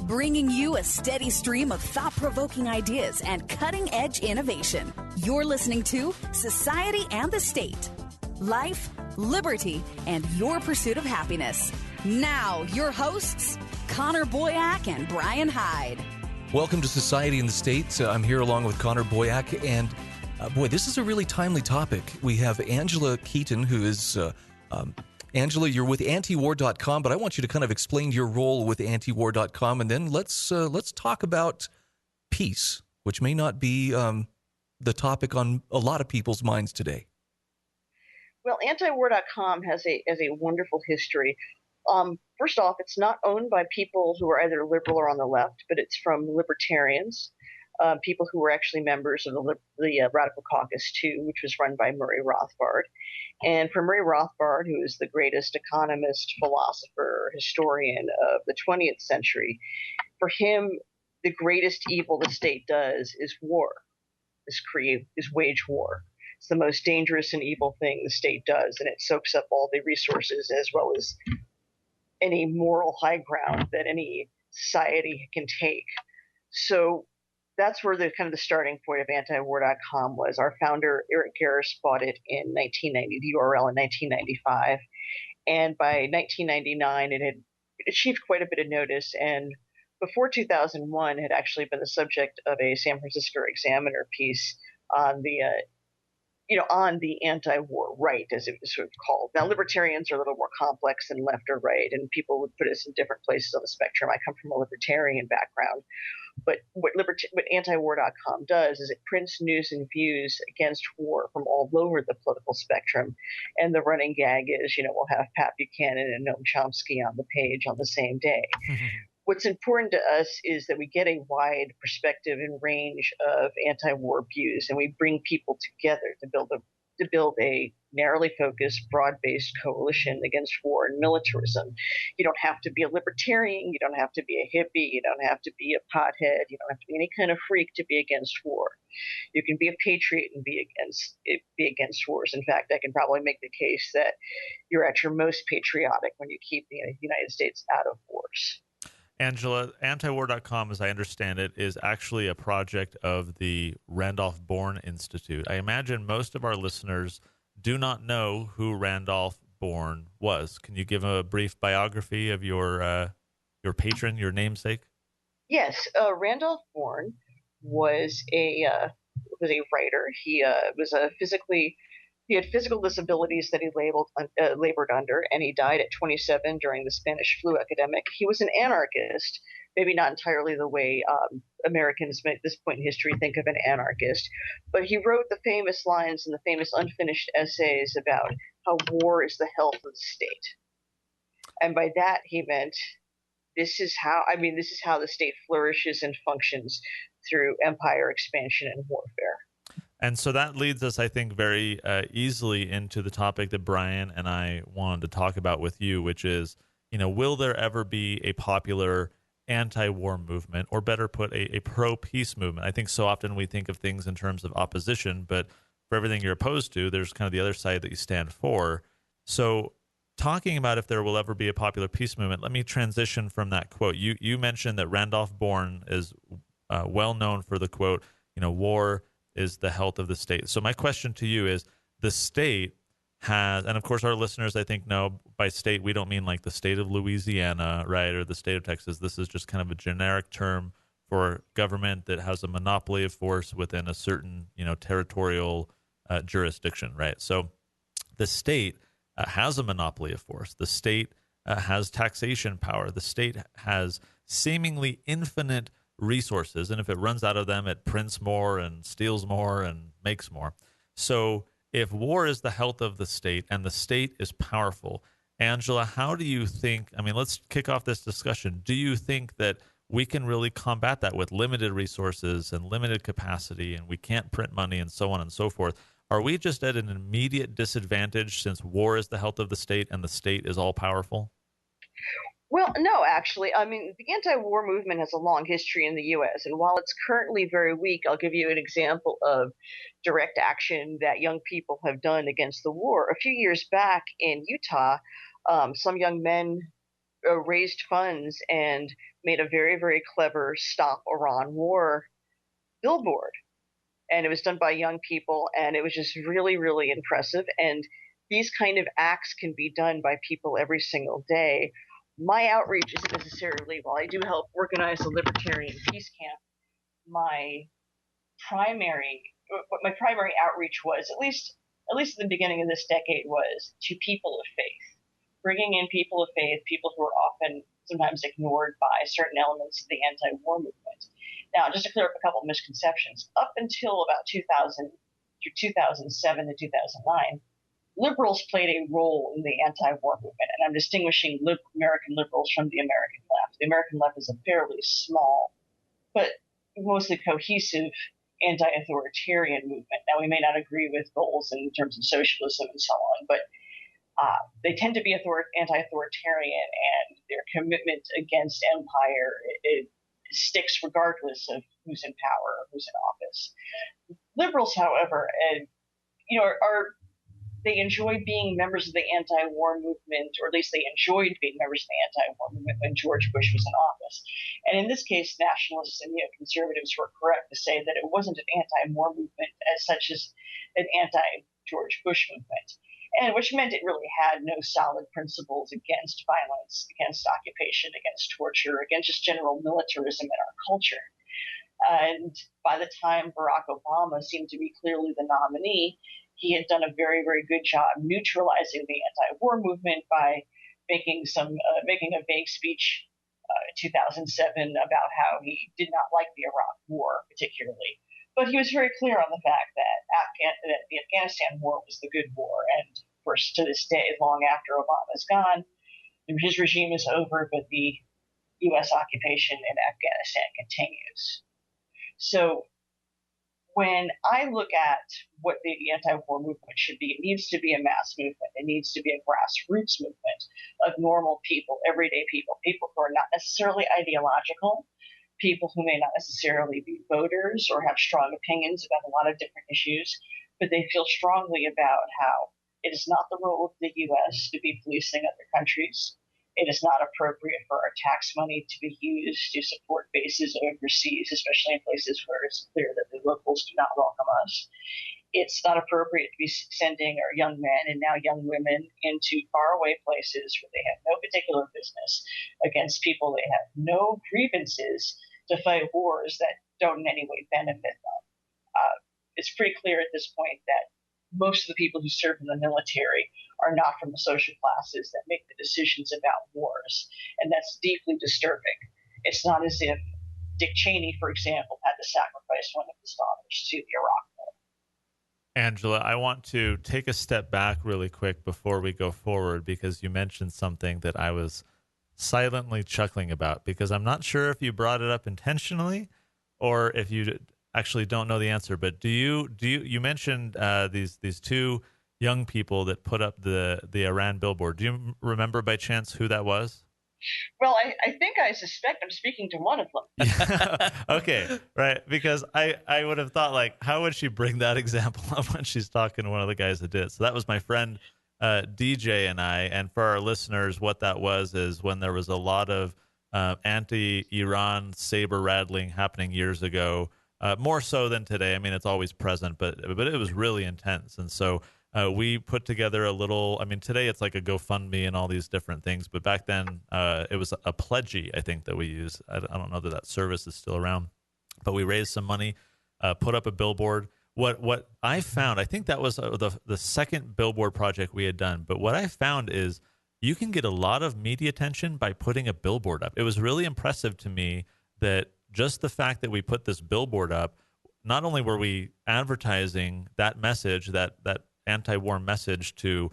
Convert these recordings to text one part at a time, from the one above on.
bringing you a steady stream of thought-provoking ideas and cutting-edge innovation. You're listening to Society and the State. Life, liberty, and your pursuit of happiness. Now, your hosts, Connor Boyack and Brian Hyde. Welcome to Society and the State. I'm here along with Connor Boyack, and boy, this is a really timely topic. We have Angela Keaton, who is... Angela, you're with antiwar.com, but I want you to kind of explain your role with antiwar.com, and then let's talk about peace, which may not be the topic on a lot of people's minds today. Well, antiwar.com has a wonderful history. First off, it's not owned by people who are either liberal or on the left, but it's from libertarians, people who were actually members of the Radical Caucus too, which was run by Murray Rothbard. And for Murray Rothbard, who is the greatest economist, philosopher, historian of the 20th century, for him, the greatest evil the state does is war, is wage war. It's the most dangerous and evil thing the state does, and it soaks up all the resources as well as any moral high ground that any society can take. So that's where the starting point of antiwar.com was. Our founder, Eric Garris, bought it in 1990, the URL in 1995. And by 1999, it had achieved quite a bit of notice. And before 2001, had actually been the subject of a San Francisco Examiner piece on the anti-war right, as it was sort of called. Now, libertarians are a little more complex than left or right, and people would put us in different places on the spectrum. I come from a libertarian background. But what antiwar.com does is it prints news and views against war from all over the political spectrum. And the running gag is, we'll have Pat Buchanan and Noam Chomsky on the page on the same day. What's important to us is that we get a wide perspective and range of anti-war views, and we bring people together to build a narrowly focused, broad-based coalition against war and militarism. You don't have to be a libertarian, you don't have to be a hippie, you don't have to be a pothead, you don't have to be any kind of freak to be against war. You can be a patriot and be against wars. In fact, I can probably make the case that you're at your most patriotic when you keep the United States out of wars. Angela, antiwar.com, as I understand it, is actually a project of the Randolph Bourne Institute. I imagine most of our listeners do not know who Randolph Bourne was. Can you give a brief biography of your patron, your namesake? Yes, Randolph Bourne was a writer. He had physical disabilities that he labored under, and he died at 27 during the Spanish flu epidemic. He was an anarchist, maybe not entirely the way Americans at this point in history think of an anarchist, but he wrote the famous lines and the famous unfinished essays about how war is the health of the state. And by that he meant this is how the state flourishes and functions through empire expansion and warfare. And so that leads us, I think, very easily into the topic that Brian and I wanted to talk about with you, which is, will there ever be a popular anti-war movement, or better put, a pro-peace movement? I think so often we think of things in terms of opposition, but for everything you're opposed to, there's kind of the other side that you stand for. So talking about if there will ever be a popular peace movement, let me transition from that quote. You mentioned that Randolph Bourne is well known for the quote, war is the health of the state. So my question to you is, the state has, and of course our listeners, I think, know by state, we don't mean like the state of Louisiana, right, or the state of Texas. This is just kind of a generic term for government that has a monopoly of force within a certain, territorial jurisdiction, right? So the state has a monopoly of force. The state has taxation power. The state has seemingly infinite resources, and if it runs out of them, it prints more and steals more and makes more. So if war is the health of the state and the state is powerful, Angela, how do you think, let's kick off this discussion. Do you think that we can really combat that with limited resources and limited capacity, and we can't print money and so on and so forth? Are we just at an immediate disadvantage since war is the health of the state and the state is all powerful? Well, no, actually. The anti-war movement has a long history in the U.S., and while it's currently very weak, I'll give you an example of direct action that young people have done against the war. A few years back in Utah, some young men raised funds and made a very, very clever Stop Iran War billboard. And it was done by young people, and it was just really, really impressive. And these kind of acts can be done by people every single day. My outreach isn't necessarily, while I do help organize a libertarian peace camp, my what my primary outreach was, at least at the beginning of this decade, was to people of faith, bringing in people of faith, people who are often sometimes ignored by certain elements of the anti-war movement. Now, just to clear up a couple of misconceptions, up until about 2000 through 2007 to 2009, liberals played a role in the anti-war movement, and I'm distinguishing American liberals from the American left. The American left is a fairly small, but mostly cohesive anti-authoritarian movement. Now, we may not agree with goals in terms of socialism and so on, but they tend to be anti-authoritarian, and their commitment against empire it sticks regardless of who's in power or who's in office. Liberals, however, they enjoy being members of the anti-war movement, or at least they enjoyed being members of the anti-war movement when George Bush was in office. And in this case, nationalists and neoconservatives were correct to say that it wasn't an anti-war movement as such as an anti-George Bush movement, and which meant it really had no solid principles against violence, against occupation, against torture, against just general militarism in our culture. And by the time Barack Obama seemed to be clearly the nominee, he had done a very, very good job neutralizing the anti-war movement by making a vague speech in 2007 about how he did not like the Iraq War particularly. But he was very clear on the fact that the Afghanistan war was the good war. And of course, to this day, long after Obama's gone, his regime is over, but the U.S. occupation in Afghanistan continues. So when I look at what the anti-war movement should be, it needs to be a mass movement. It needs to be a grassroots movement of normal people, everyday people, people who are not necessarily ideological, people who may not necessarily be voters or have strong opinions about a lot of different issues, but they feel strongly about how it is not the role of the U.S. to be policing other countries. It is not appropriate for our tax money to be used to support bases overseas, especially in places where it's clear that the locals do not welcome us. It's not appropriate to be sending our young men and now young women into faraway places where they have no particular business against people they have no grievances to fight wars that don't in any way benefit them. It's pretty clear at this point that most of the people who serve in the military are not from the social classes that make the decisions about wars, and that's deeply disturbing. It's not as if Dick Cheney, for example, had to sacrifice one of his daughters to the Iraq War. Angela, I want to take a step back really quick before we go forward, because you mentioned something that I was silently chuckling about, because I'm not sure if you brought it up intentionally or if you actually don't know the answer. But you mentioned these two young people that put up the Iran billboard. Do you remember by chance who that was? Well, I suspect I'm speaking to one of them. Yeah. Okay, right. Because I would have thought, like, how would she bring that example up when she's talking to one of the guys that did it? So that was my friend DJ and I. And for our listeners, what that was is when there was a lot of anti-Iran saber rattling happening years ago, more so than today. I mean, it's always present, but it was really intense. And so we put together a little, I mean, today it's like a GoFundMe and all these different things, but back then it was a Pledgey, I think, that we used. I don't know that service is still around, but we raised some money, put up a billboard. What I found, I think that was the second billboard project we had done, but what I found is you can get a lot of media attention by putting a billboard up. It was really impressive to me that just the fact that we put this billboard up, not only were we advertising that message, that anti-war message to,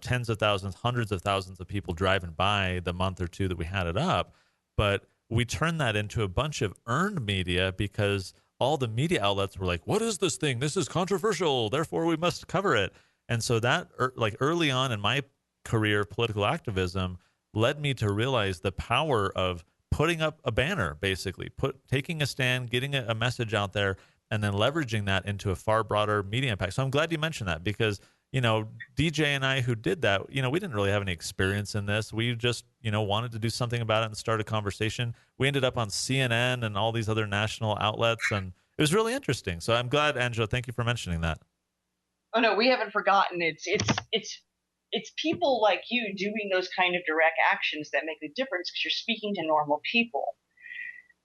tens of thousands, hundreds of thousands of people driving by the month or two that we had it up, but we turned that into a bunch of earned media because all the media outlets were like, what is this thing? This is controversial, therefore we must cover it. And so that, like, early on in my career of political activism, led me to realize the power of putting up a banner, basically, taking a stand, getting a message out there, and then leveraging that into a far broader media impact. So I'm glad you mentioned that because, DJ and I who did that, we didn't really have any experience in this. We just, wanted to do something about it and start a conversation. We ended up on CNN and all these other national outlets, and it was really interesting. So I'm glad, Angela, thank you for mentioning that. Oh no, we haven't forgotten. It's people like you doing those kind of direct actions that make the difference, because you're speaking to normal people.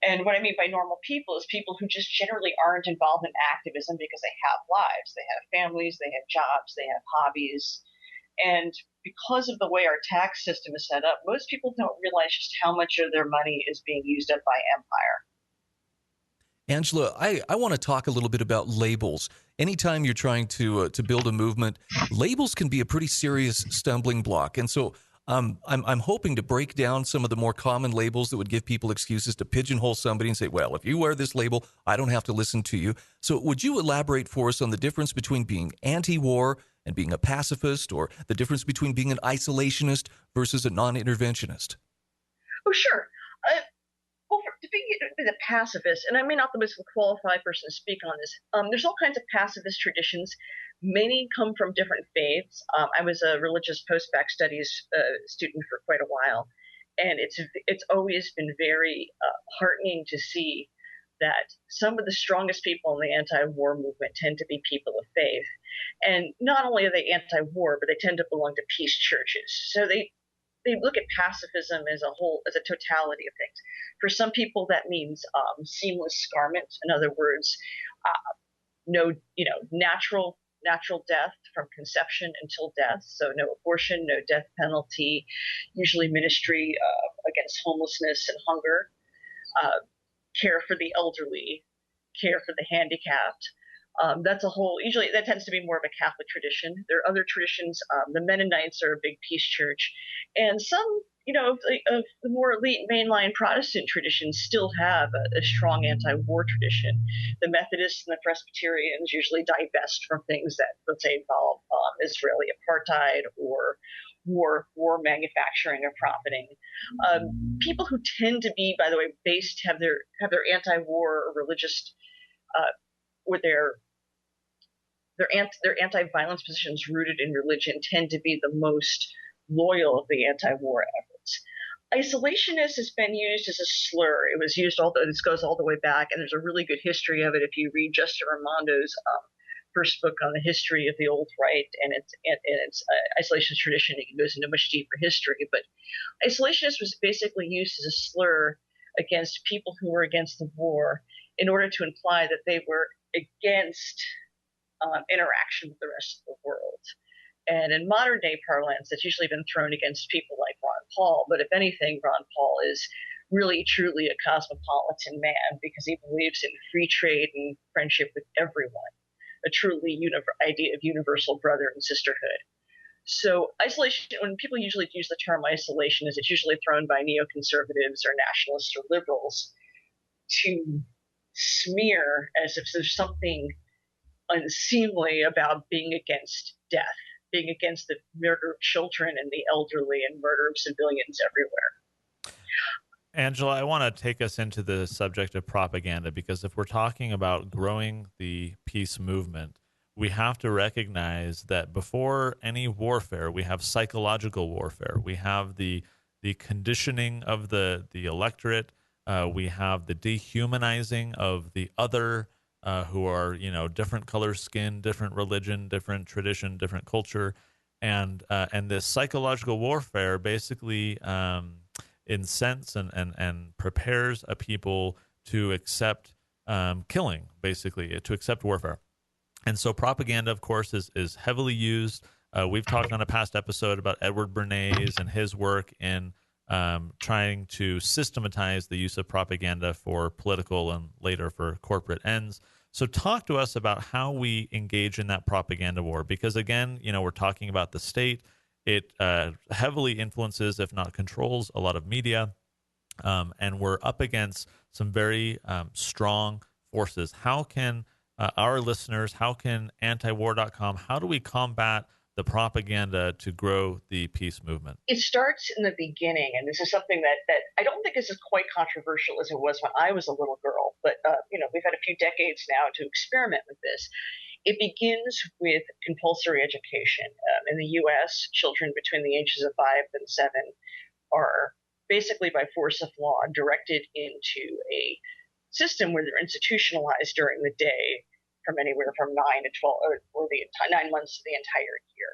And what I mean by normal people is people who just generally aren't involved in activism because they have lives, they have families, they have jobs, they have hobbies. And because of the way our tax system is set up, most people don't realize just how much of their money is being used up by empire. Angela, I want to talk a little bit about labels. Anytime you're trying to build a movement, labels can be a pretty serious stumbling block. And so I'm hoping to break down some of the more common labels that would give people excuses to pigeonhole somebody and say, well, if you wear this label, I don't have to listen to you. So would you elaborate for us on the difference between being anti-war and being a pacifist, or the difference between being an isolationist versus a non-interventionist? Oh, sure. Well, to be a pacifist, and I may not be the most qualified person to speak on this, there's all kinds of pacifist traditions. Many come from different faiths. I was a religious post-bac studies student for quite a while, and it's always been very heartening to see that some of the strongest people in the anti-war movement tend to be people of faith. And not only are they anti-war, but they tend to belong to peace churches. So they look at pacifism as a whole, as a totality of things. For some people, that means seamless garment. In other words, no, natural death from conception until death. So no abortion, no death penalty. Usually ministry against homelessness and hunger, care for the elderly, care for the handicapped. That's a whole, usually that tends to be more of a Catholic tradition. There are other traditions. The Mennonites are a big peace church. And some, of the more elite mainline Protestant traditions still have a strong anti-war tradition. The Methodists and the Presbyterians usually divest from things that, let's say, involve Israeli apartheid or war manufacturing or profiting. People who tend to be, by the way, have their anti-war or religious or their anti-violence positions rooted in religion tend to be the most loyal of the anti-war efforts. Isolationist has been used as a slur. It was used this goes all the way back, and there's a really good history of it if you read Justin Raimondo's first book on the history of the old right and its isolationist tradition. It goes into much deeper history, but isolationist was basically used as a slur against people who were against the war in order to imply that they were against interaction with the rest of the world. And in modern day parlance, that's usually been thrown against people like Ron Paul. But if anything, Ron Paul is really, truly a cosmopolitan man because he believes in free trade and friendship with everyone, a truly idea of universal brother and sisterhood. So isolation, when people usually use the term isolation, it's usually thrown by neoconservatives or nationalists or liberals to smear as if there's something unseemly about being against death, being against the murder of children and the elderly and murder of civilians everywhere. Angela, I want to take us into the subject of propaganda, because if we're talking about growing the peace movement, we have to recognize that before any warfare, we have psychological warfare. We have the conditioning of the electorate. We have the dehumanizing of the other, who are, different color skin, different religion, different tradition, different culture. And this psychological warfare basically incents and prepares a people to accept killing, basically, to accept warfare. And so propaganda, of course, is heavily used. We've talked on a past episode about Edward Bernays and his work in trying to systematize the use of propaganda for political and later for corporate ends. So talk to us about how we engage in that propaganda war, because again, we're talking about the state. It heavily influences, if not controls, a lot of media, and we're up against some very strong forces. How can our listeners, how can antiwar.com, how do we combat the propaganda to grow the peace movement? It starts in the beginning, and this is something that I don't think is as quite controversial as it was when I was a little girl, but we've had a few decades now to experiment with this. It begins with compulsory education. In the U.S., children between the ages of 5 and 7 are basically by force of law directed into a system where they're institutionalized during the day from anywhere from 9 to 12 or the 9 months to the entire year.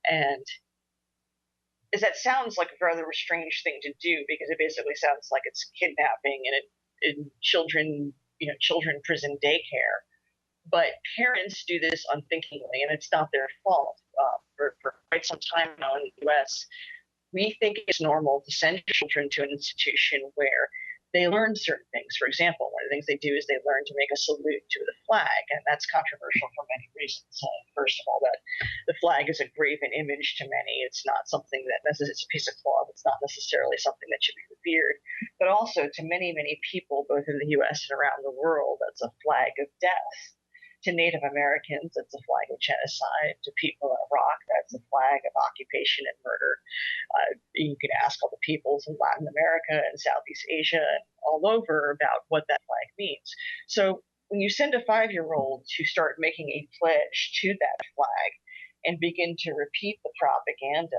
And that sounds like a rather strange thing to do, because it basically sounds like it's kidnapping and children prison daycare. But parents do this unthinkingly, and it's not their fault. For quite some time now in the U.S., we think it's normal to send children to an institution where they learn certain things. For example, one of the things they do is they learn to make a salute to the flag, and that's controversial for many reasons. First of all, that the flag is a graven image to many. It's not something that it's a piece of cloth. It's not necessarily something that should be revered. But also to many, many people, both in the U.S. and around the world, that's a flag of death. To Native Americans, it's a flag of genocide. To people in Iraq, that's a flag of occupation and murder. You can ask all the peoples in Latin America and Southeast Asia and all over about what that flag means. So when you send a 5-year-old to start making a pledge to that flag and begin to repeat the propaganda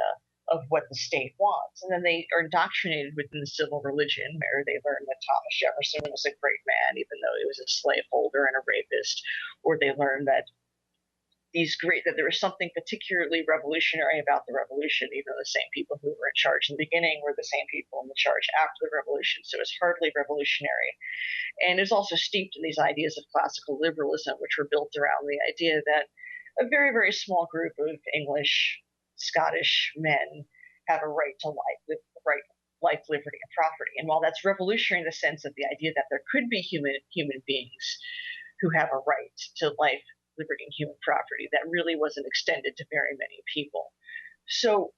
of what the state wants, and then they are indoctrinated within the civil religion, where they learn that Thomas Jefferson was a great man, even though he was a slaveholder and a rapist, or they learn that there was something particularly revolutionary about the revolution, even though the same people who were in charge in the beginning were the same people in the charge after the revolution. So it's hardly revolutionary. And it's also steeped in these ideas of classical liberalism, which were built around the idea that a very, very small group of English, Scottish men have a right to life, liberty, and property. And while that's revolutionary in the sense of the idea that there could be human beings who have a right to life, liberty, and human property, that really wasn't extended to very many people. So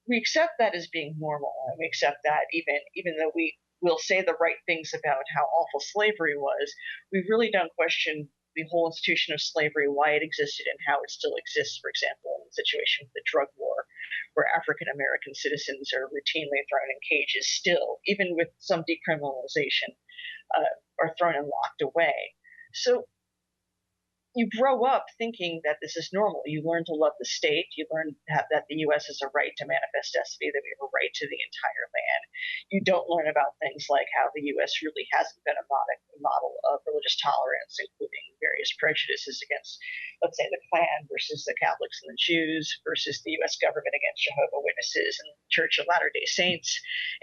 we accept that as being normal, and we accept that even though we will say the right things about how awful slavery was, we really don't question the whole institution of slavery, why it existed and how it still exists. For example, in the situation with the drug war, where African American citizens are routinely thrown in cages still, even with some decriminalization, are thrown and locked away. So you grow up thinking that this is normal. You learn to love the state. You learn that the U.S. has a right to manifest destiny, that we have a right to the entire land. You don't learn about things like how the U.S. really hasn't been a model of religious tolerance, including various prejudices against, let's say, the Klan versus the Catholics and the Jews versus the U.S. government against Jehovah's Witnesses and the Church of Latter-day Saints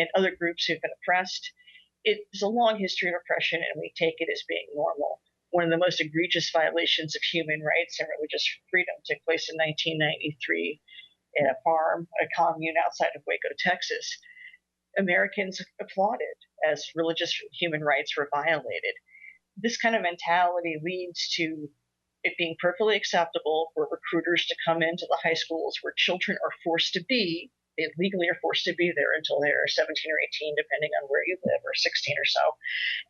and other groups who've been oppressed. It's a long history of oppression, and we take it as being normal. One of the most egregious violations of human rights and religious freedom took place in 1993 in a commune outside of Waco, Texas. Americans applauded as religious human rights were violated. This kind of mentality leads to it being perfectly acceptable for recruiters to come into the high schools where children are forced to be. They legally are forced to be there until they're 17 or 18, depending on where you live, or 16 or so.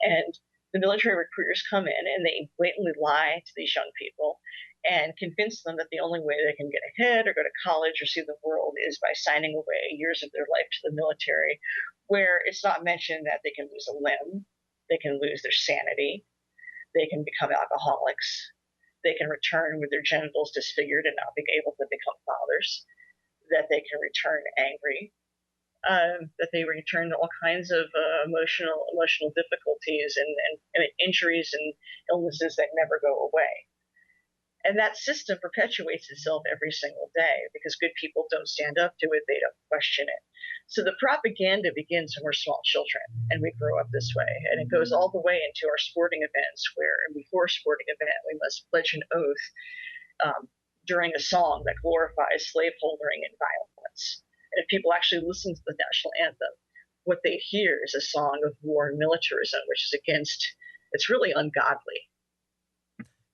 And the military recruiters come in and they blatantly lie to these young people and convince them that the only way they can get ahead or go to college or see the world is by signing away years of their life to the military, where it's not mentioned that they can lose a limb, they can lose their sanity, they can become alcoholics, they can return with their genitals disfigured and not be able to become fathers, that they can return angry, that they return to all kinds of emotional difficulties and injuries and illnesses that never go away. And that system perpetuates itself every single day because good people don't stand up to it, they don't question it. So the propaganda begins when we're small children and we grow up this way. And it goes all the way into our sporting events, where before a sporting event we must pledge an oath during a song that glorifies slaveholding and violence. And if people actually listen to the national anthem, what they hear is a song of war and militarism, which is it's really ungodly.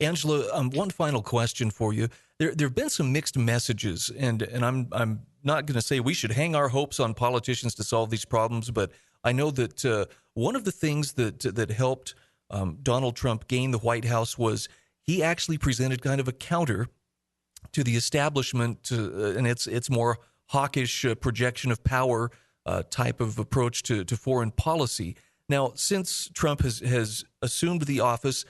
Angela, one final question for you. There have been some mixed messages, and I'm not going to say we should hang our hopes on politicians to solve these problems, but I know that one of the things that helped Donald Trump gain the White House was he actually presented kind of a counter to the establishment and its more hawkish projection of power type of approach to foreign policy. Now, since Trump has assumed the office,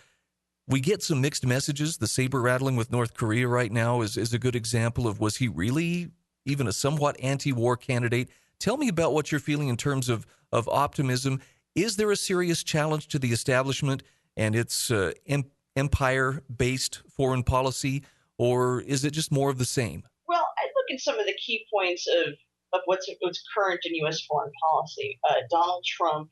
We get some mixed messages. The saber rattling with North Korea right now is a good example of, was he really even a somewhat anti-war candidate? Tell me about what you're feeling in terms of optimism. Is there a serious challenge to the establishment and its empire-based foreign policy, or is it just more of the same? Well, I look at some of the key points of what's current in U.S. foreign policy. Donald Trump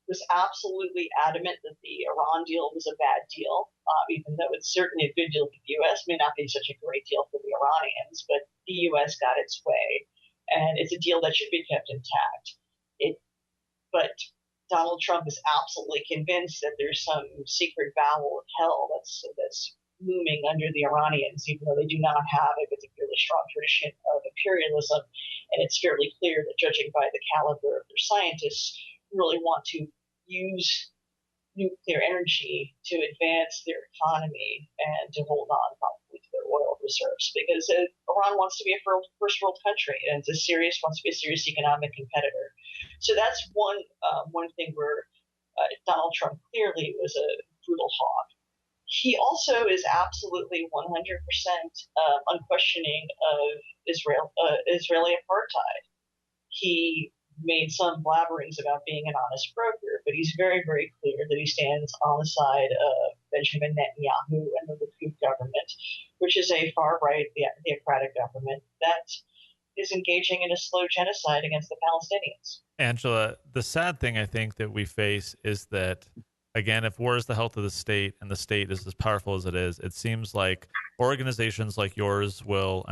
was absolutely adamant that the Iran deal was a bad deal, even though it's certainly a good deal for the U.S. May not be such a great deal for the Iranians, but the U.S. got its way, and it's a deal that should be kept intact. But Donald Trump is absolutely convinced that there's some secret bowel of hell that's looming under the Iranians, even though they do not have a particularly strong tradition of imperialism. And it's fairly clear that, judging by the caliber of their scientists, really want to use nuclear energy to advance their economy and to hold on probably to their oil reserves, because Iran wants to be a first world country and wants to be a serious economic competitor. So that's one thing where Donald Trump clearly was a brutal hawk. He also is absolutely 100% unquestioning of Israeli apartheid. He made some blabberings about being an honest broker, but he's very, very clear that he stands on the side of Benjamin Netanyahu and the Likud government, which is a far-right theocratic government that is engaging in a slow genocide against the Palestinians. Angela, the sad thing I think that we face is that, again, if war is the health of the state and the state is as powerful as it is, it seems like organizations like yours will,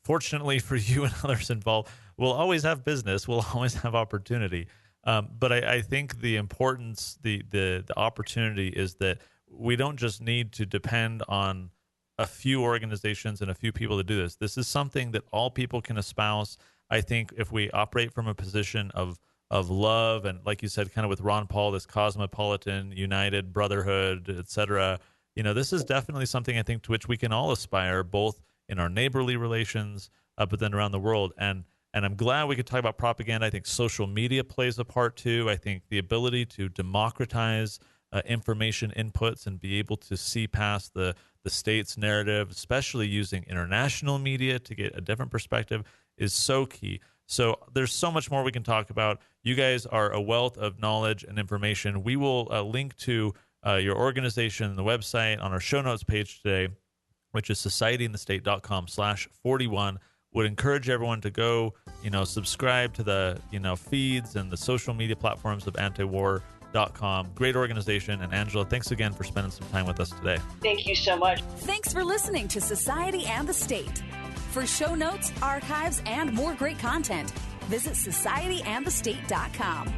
fortunately for you and others involved, we'll always have business. We'll always have opportunity. But I think the importance, the opportunity is that we don't just need to depend on a few organizations and a few people to do this. This is something that all people can espouse. I think if we operate from a position of love and, like you said, kind of with Ron Paul, this cosmopolitan, united brotherhood, etc., this is definitely something I think to which we can all aspire, both in our neighborly relations, but then around the world. And I'm glad we could talk about propaganda. I think social media plays a part too. I think the ability to democratize information inputs and be able to see past the state's narrative, especially using international media to get a different perspective, is so key. So there's so much more we can talk about. You guys are a wealth of knowledge and information. We will link to your organization and the website on our show notes page today, which is societyinthestate.com/41. Would encourage everyone to go, subscribe to the, feeds and the social media platforms of antiwar.com. Great organization. And Angela, thanks again for spending some time with us today. Thank you so much. Thanks for listening to Society and the State. For show notes, archives, and more great content, visit societyandthestate.com.